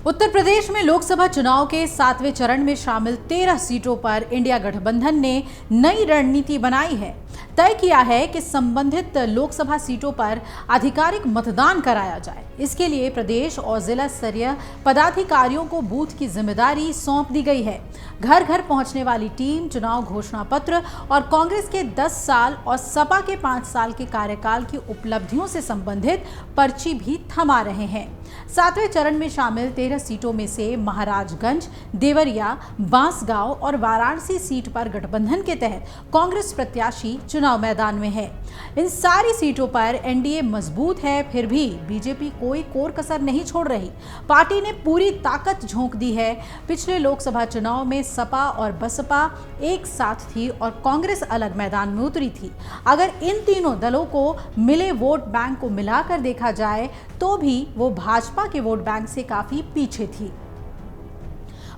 उत्तर प्रदेश में लोकसभा चुनाव के 7वें चरण में शामिल 13 सीटों पर इंडिया गठबंधन ने नई रणनीति बनाई है। तय किया है कि संबंधित लोकसभा सीटों पर आधिकारिक मतदान कराया जाए। इसके लिए प्रदेश और जिला स्तरीय पदाधिकारियों को बूथ की जिम्मेदारी सौंप दी गई है। घर घर पहुंचने वाली टीम चुनाव घोषणा पत्र और कांग्रेस के 10 साल और सपा के 5 साल के कार्यकाल की उपलब्धियों से संबंधित पर्ची भी थमा रहे हैं। 7वें चरण में शामिल 13 सीटों में से महाराजगंज, देवरिया, बांसगांव और वाराणसी सीट पर गठबंधन के तहत कांग्रेस प्रत्याशी चुनाव मैदान में है। इन सारी सीटों पर एनडीए मजबूत है, फिर भी बीजेपी कोई कोर कसर नहीं छोड़ रही। पार्टी ने पूरी ताकत झोंक दी है। पिछले लोकसभा चुनाव में सपा और बसपा एक साथ थी और कांग्रेस अलग मैदान में उतरी थी। अगर इन तीनों दलों को मिले वोट बैंक को मिलाकर देखा जाए तो भी वो भाजपा के वोट बैंक से काफी पीछे थी।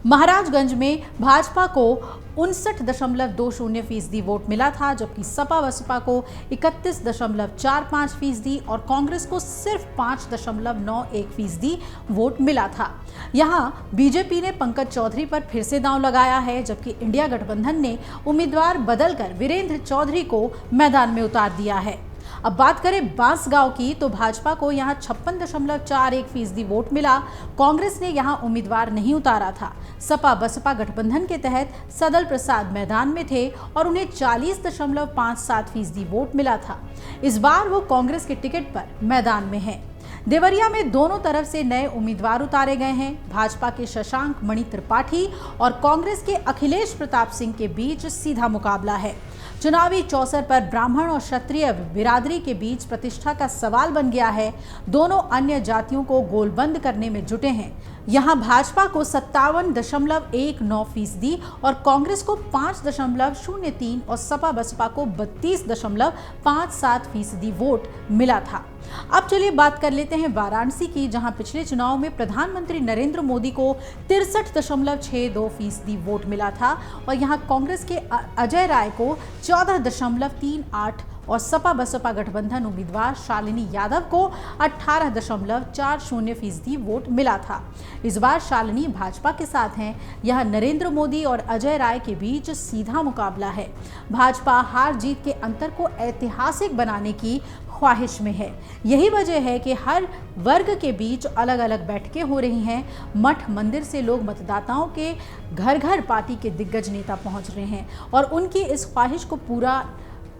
महाराजगंज में भाजपा को 59.20% वोट मिला था, जबकि सपा बसपा को 31.45% और कांग्रेस को सिर्फ 5.91% वोट मिला था। यहां बीजेपी ने पंकज चौधरी पर फिर से दांव लगाया है, जबकि इंडिया गठबंधन ने उम्मीदवार बदलकर वीरेंद्र चौधरी को मैदान में उतार दिया है। अब बात करें बांसगांव की तो भाजपा को यहां 56.41% वोट मिला। कांग्रेस ने यहां उम्मीदवार नहीं उतारा था। सपा बसपा गठबंधन के तहत सदल प्रसाद मैदान में थे और उन्हें 40.57% वोट मिला था। इस बार वो कांग्रेस के टिकट पर मैदान में हैं। देवरिया में दोनों तरफ से नए उम्मीदवार उतारे गए हैं। भाजपा के शशांक मणि त्रिपाठी और कांग्रेस के अखिलेश प्रताप सिंह के बीच सीधा मुकाबला है। चुनावी चौसर पर ब्राह्मण और क्षत्रिय बिरादरी के बीच प्रतिष्ठा का सवाल बन गया है। दोनों अन्य जातियों को गोलबंद करने में जुटे हैं। यहां भाजपा को 57.19% और कांग्रेस को 5.03% और सपा बसपा को 32.57% वोट मिला था। अब चलिए बात कर लेते हैं वाराणसी की, जहां पिछले चुनाव में प्रधानमंत्री नरेंद्र मोदी को 63.62% वोट मिला था और यहां कांग्रेस के अजय राय को 14.38% और सपा बसपा गठबंधन उम्मीदवार शालिनी यादव को 18.40% वोट मिला था। इस बार शालिनी भाजपा के साथ हैं। यह नरेंद्र मोदी और अजय राय के बीच सीधा मुकाबला है। भाजपा हार जीत के अंतर को ऐतिहासिक बनाने की ख्वाहिश में है। यही वजह है कि हर वर्ग के बीच अलग अलग बैठकें हो रही हैं। मठ मंदिर से लोग मतदाताओं के घर घर पार्टी के दिग्गज नेता पहुंच रहे हैं और उनकी इस ख्वाहिश को पूरा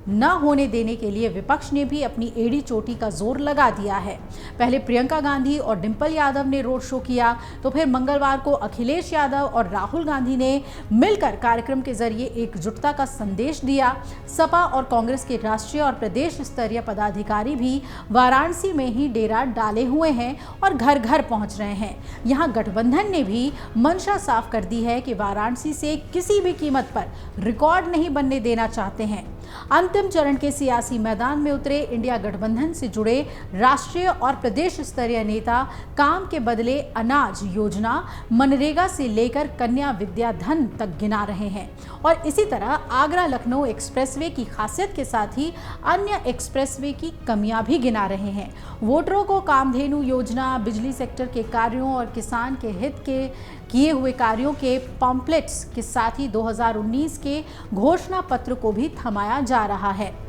न होने देने के लिए विपक्ष ने भी अपनी एड़ी चोटी का जोर लगा दिया है। पहले प्रियंका गांधी और डिंपल यादव ने रोड शो किया, तो फिर मंगलवार को अखिलेश यादव और राहुल गांधी ने मिलकर कार्यक्रम के जरिए एकजुटता का संदेश दिया। सपा और कांग्रेस के राष्ट्रीय और प्रदेश स्तरीय पदाधिकारी भी वाराणसी में ही डेरा डाले हुए हैं और घर घर पहुंच रहे हैं। यहाँ गठबंधन ने भी मंशा साफ कर दी है कि वाराणसी से किसी भी कीमत पर रिकॉर्ड नहीं बनने देना चाहते हैं। अंतिम चरण के सियासी मैदान में उतरे इंडिया गठबंधन से जुड़े राष्ट्रीय और प्रदेश स्तरीय नेता काम के बदले अनाज योजना, मनरेगा से लेकर कन्या विद्या धन तक गिना रहे हैं और इसी तरह आगरा लखनऊ एक्सप्रेसवे की खासियत के साथ ही अन्य एक्सप्रेसवे की कमियां भी गिना रहे हैं। वोटरों को कामधेनु योजना, बिजली सेक्टर के कार्यों और किसान के हित के किए हुए कार्यों के पॉम्पलेट्स के साथ ही 2019 के घोषणा पत्र को भी थमाया जा रहा है।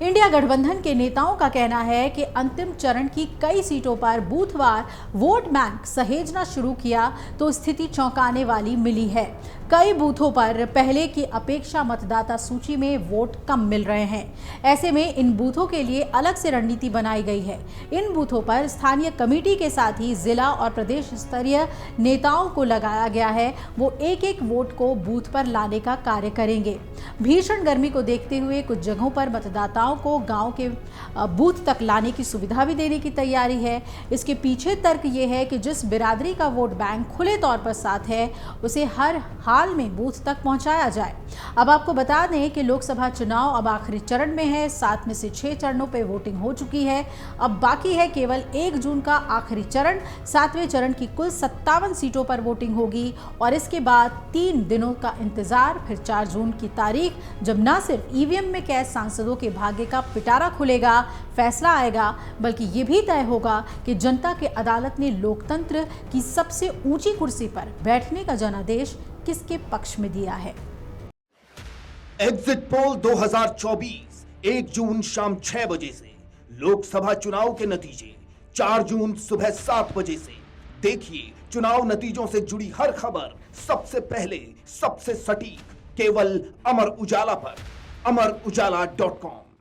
इंडिया गठबंधन के नेताओं का कहना है कि अंतिम चरण की कई सीटों पर बूथवार वोट बैंक सहेजना शुरू किया तो स्थिति चौंकाने वाली मिली है। कई बूथों पर पहले की अपेक्षा मतदाता सूची में वोट कम मिल रहे हैं। ऐसे में इन बूथों के लिए अलग से रणनीति बनाई गई है। इन बूथों पर स्थानीय कमेटी के साथ ही जिला और प्रदेश स्तरीय नेताओं को लगाया गया है। वो एक एक वोट को बूथ पर लाने का कार्य करेंगे। भीषण गर्मी को देखते हुए कुछ जगहों पर मतदाताओं को गांव के बूथ तक लाने की सुविधा भी देने की तैयारी है। इसके पीछे तर्क ये है कि जिस बिरादरी का वोट बैंक खुले तौर पर साथ है, उसे हर हाल में बूथ तक पहुंचाया जाए। अब आपको बता दें कि लोकसभा चुनाव अब आखिरी चरण में है। 7 में से 6 चरणों पर वोटिंग हो चुकी है। अब बाकी है केवल 1 जून का आखिरी चरण। 7वें चरण की कुल 57 सीटों पर वोटिंग होगी और इसके बाद 3 दिनों का इंतजार, फिर 4 जून की तारीख जब न सिर्फ ईवीएम में कैद सांसदों के भाग्य आगे का पिटारा खुलेगा, फैसला आएगा, बल्कि ये भी तय होगा कि जनता की अदालत ने लोकतंत्र की सबसे ऊंची कुर्सी पर बैठने का जनादेश किसके पक्ष में दिया है। एग्जिट पोल 2024 1 जून शाम 6 बजे से, लोकसभा चुनाव के नतीजे 4 जून सुबह 7 बजे से। देखिए चुनाव नतीजों से जुड़ी हर खबर सबसे पहले, सबसे सटीक, केवल अमर उजाला पर, amarujala.com।